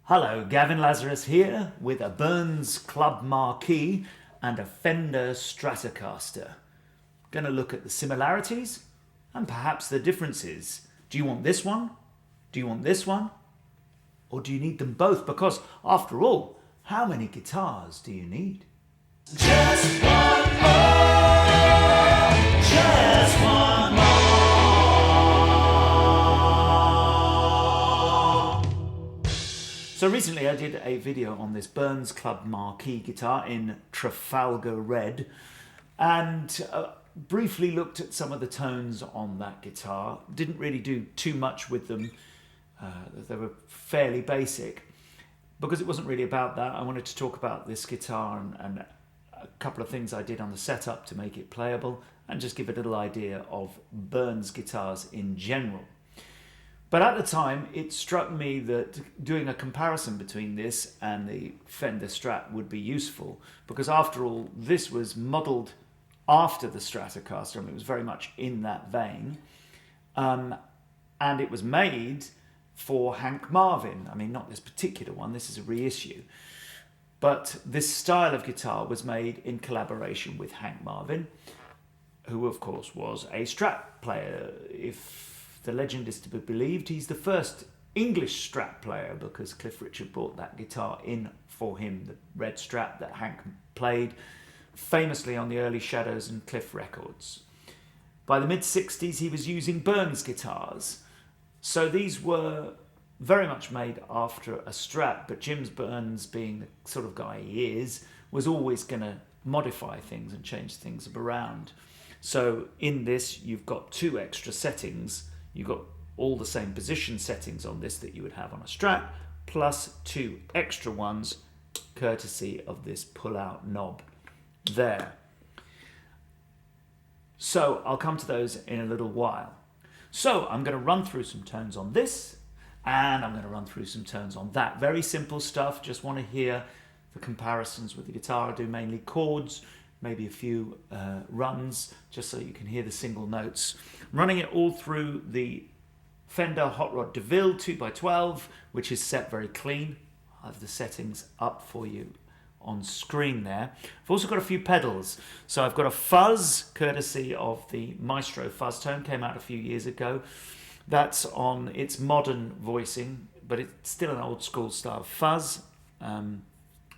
Hello, Gavin Lazarus here with a Burns Club Marquee and a Fender Stratocaster. Going to look at the similarities and perhaps the differences. Do you want this one? Do you want this one? Or do you need them both? Because after all, how many guitars do you need? Just one more, just one more. So recently I did a video on this Burns Club Marquee guitar in Trafalgar Red and briefly looked at some of the tones on that guitar. Didn't really do too much with them. They were fairly basic. Because it wasn't really about that, I wanted to talk about this guitar and a couple of things I did on the setup to make it playable and just give a little idea of Burns guitars in general. But at the time, it struck me that doing a comparison between this and the Fender Strat would be useful because after all, this was modelled after the Stratocaster and it was very much in that vein. And it was made for Hank Marvin. I mean, not this particular one, this is a reissue. But this style of guitar was made in collaboration with Hank Marvin, who of course was a Strat player. If the legend is to be believed, he's the first English Strat player because Cliff Richard brought that guitar in for him, the red Strat that Hank played famously on the early Shadows and Cliff records. By the mid-60s, he was using Burns guitars. So these were very much made after a Strat, but Jim Burns, being the sort of guy he is, was always going to modify things and change things around. So in this, you've got two extra settings. You've got all the same position settings on this that you would have on a Strat, plus two extra ones, courtesy of this pull-out knob there. So I'll come to those in a little while. So I'm going to run through some tones on this, and I'm going to run through some tones on that. Very simple stuff, just want to hear the comparisons with the guitar. I do mainly chords, maybe a few runs, just so you can hear the single notes. I'm running it all through the Fender Hot Rod DeVille 2x12, which is set very clean. I have the settings up for you on screen there. I've also got a few pedals. So I've got a fuzz, courtesy of the Maestro fuzz tone, came out a few years ago. That's on its modern voicing, but it's still an old school style fuzz,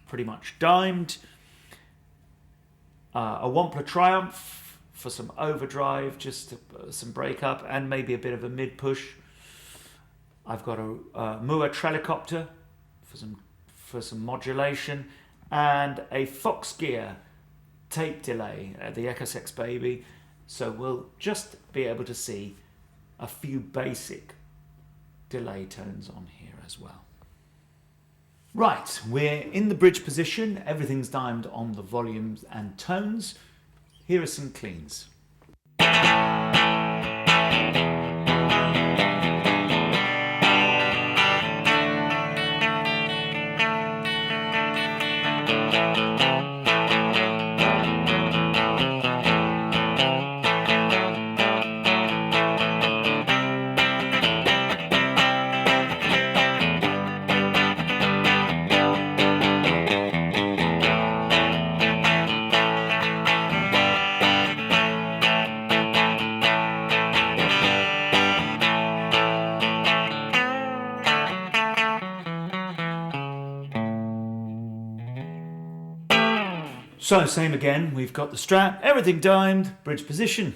pretty much dimed. A Wampler Triumph for some overdrive, just some breakup, and maybe a bit of a mid push. I've got a Mua Trelicopter for some modulation, and a Fox Gear tape delay, the Echosex Baby. So we'll just be able to see a few basic delay tones on here as well. Right, we're in the bridge position. Everything's dimed on the volumes and tones. Here are some cleans. So same again, we've got the Strat, everything dimed, bridge position.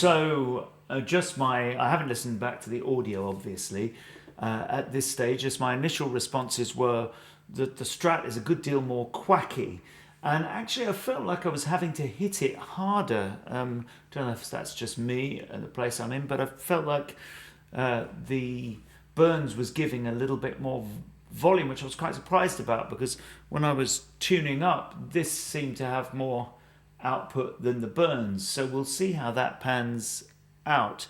So I haven't listened back to the audio obviously at this stage. Just my initial responses were that the Strat is a good deal more quacky And actually, I felt like I was having to hit it harder. Don't know if that's just me and the place I'm in, but I felt like the Burns was giving a little bit more volume, which I was quite surprised about, because when I was tuning up, this seemed to have more output than the Burns. So we'll see how that pans out.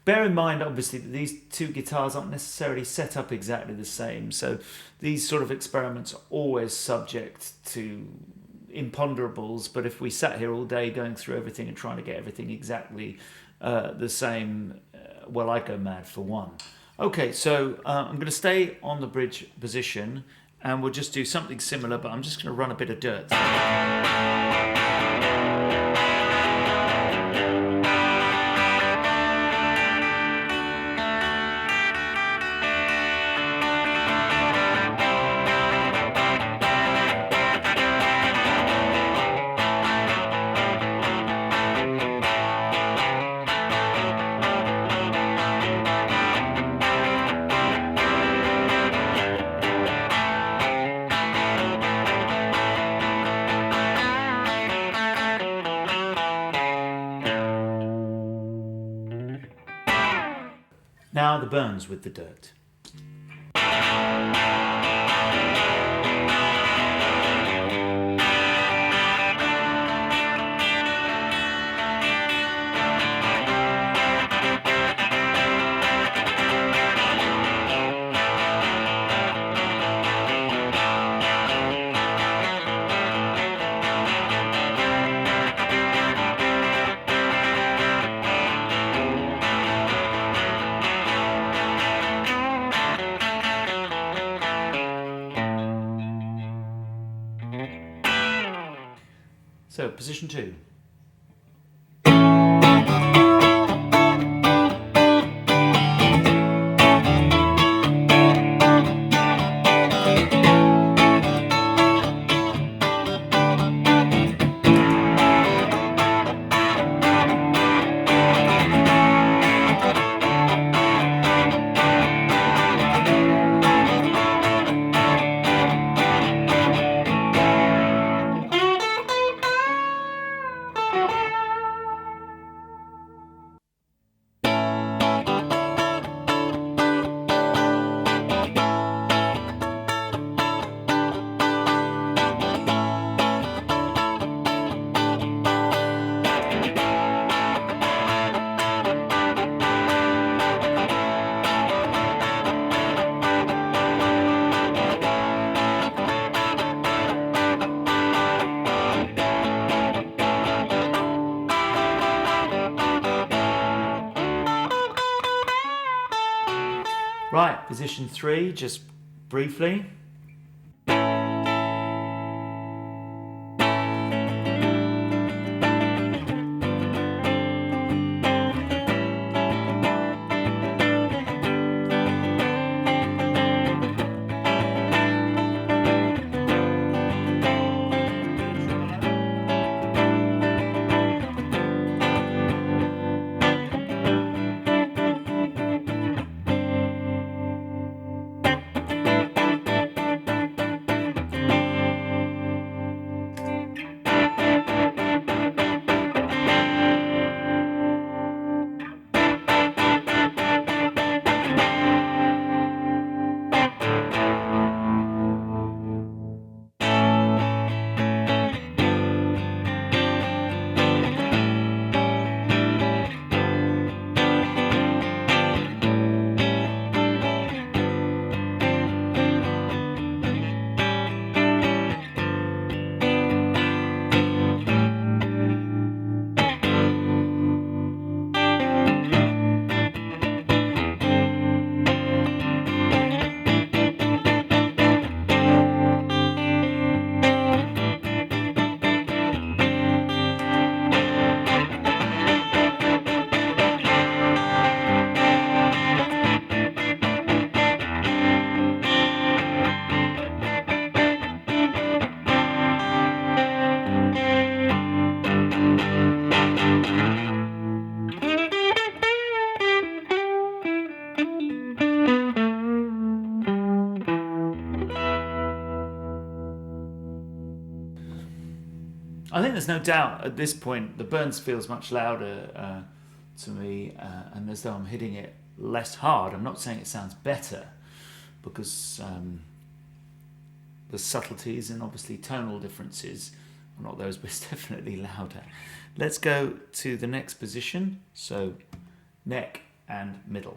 Bear in mind, obviously, that these two guitars aren't necessarily set up exactly the same. So these sort of experiments are always subject to imponderables. But if we sat here all day going through everything and trying to get everything exactly the same, well, I'd go mad for one. Okay, so I'm going to stay on the bridge position and we'll just do something similar, but I'm just going to run a bit of dirt. Now the Burns with the dirt. So, position 2. Right, position 3, just briefly. I think there's no doubt at this point the Burns feels much louder to me, and as though I'm hitting it less hard. I'm not saying it sounds better, because the subtleties and obviously tonal differences are not those, but it's definitely louder. Let's go to the next position, so neck and middle.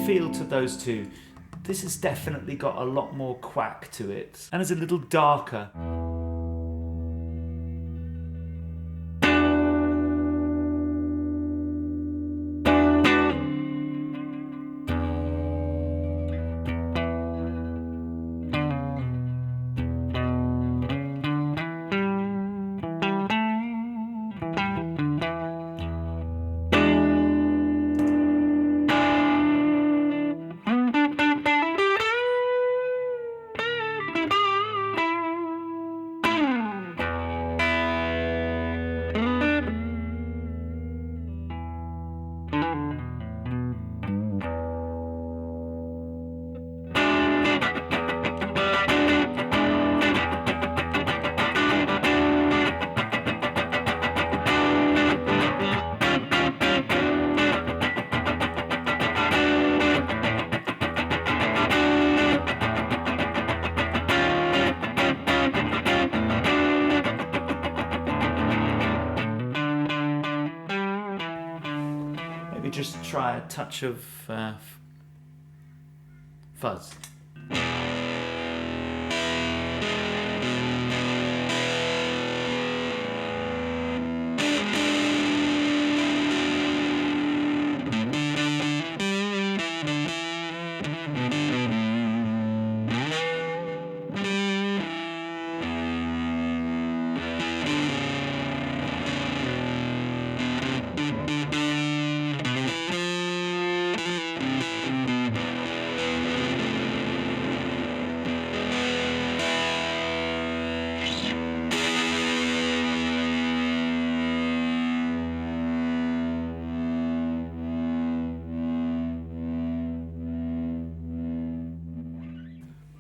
Feel to those two. This has definitely got a lot more quack to it, and it's a little darker. Just try a touch of fuzz.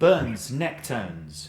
Burns neck tones.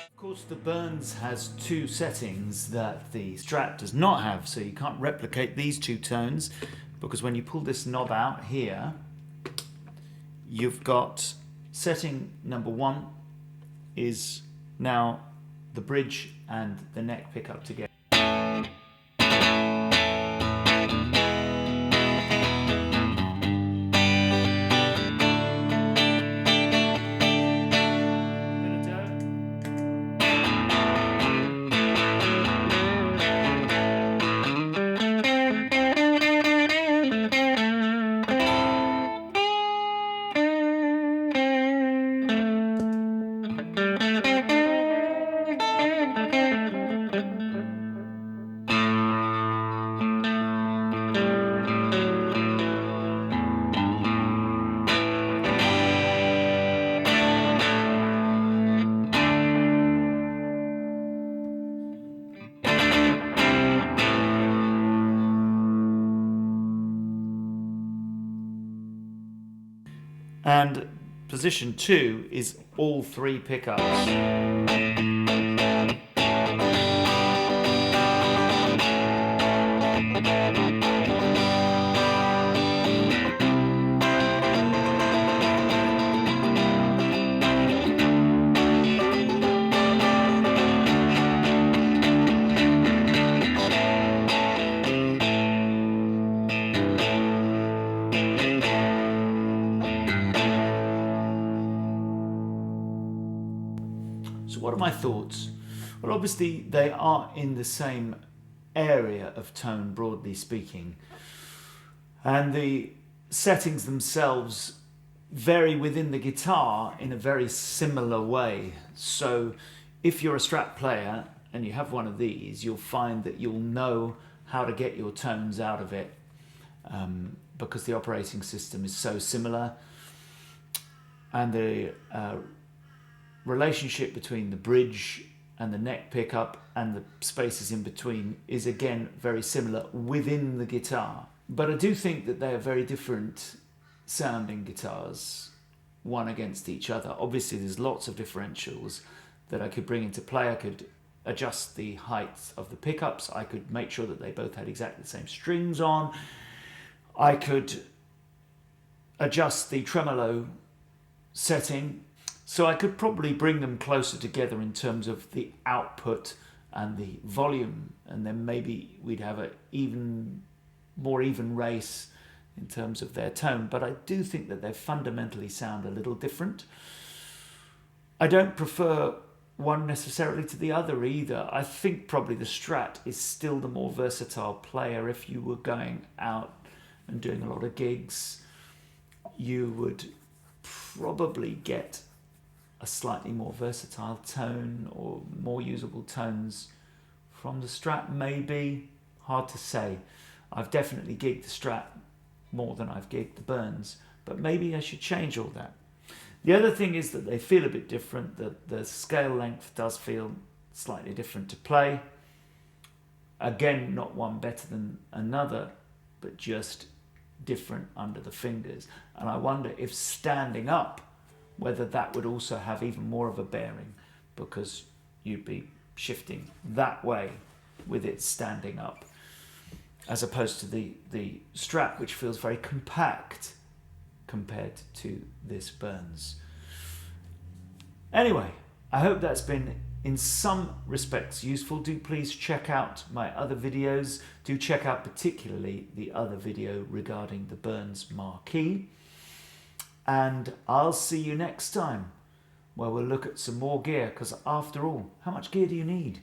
Of course, the Burns has two settings that the Strat does not have, so you can't replicate these two tones, because when you pull this knob out here, you've got setting number 1 is now the bridge and the neck pickup together. And position 2 is all 3 pickups. So what are my thoughts? Well, obviously they are in the same area of tone, broadly speaking, and the settings themselves vary within the guitar in a very similar way. So if you're a Strat player and you have one of these, you'll find that you'll know how to get your tones out of it, because the operating system is so similar, and the relationship between the bridge and the neck pickup and the spaces in between is again very similar within the guitar. But I do think that they are very different sounding guitars, one against each other. Obviously there's lots of differentials that I could bring into play. I could adjust the height of the pickups. I could make sure that they both had exactly the same strings on. I could adjust the tremolo setting. So I could probably bring them closer together in terms of the output and the volume, and then maybe we'd have a more even race in terms of their tone. But I do think that they fundamentally sound a little different. I don't prefer one necessarily to the other either. I think probably the Strat is still the more versatile player. If you were going out and doing a lot of gigs, you would probably get a slightly more versatile tone or more usable tones from the Strat, maybe. Hard to say. I've definitely gigged the Strat more than I've gigged the Burns, but maybe I should change all that. The other thing is that they feel a bit different, that the scale length does feel slightly different to play. Again, not one better than another, but just different under the fingers. And I wonder if standing up, whether that would also have even more of a bearing, because you'd be shifting that way with it standing up, as opposed to the Strat, which feels very compact compared to this Burns. Anyway, I hope that's been in some respects useful. Do please check out my other videos. Do check out particularly the other video regarding the Burns Marquee. And I'll see you next time, where we'll look at some more gear, because after all, how much gear do you need?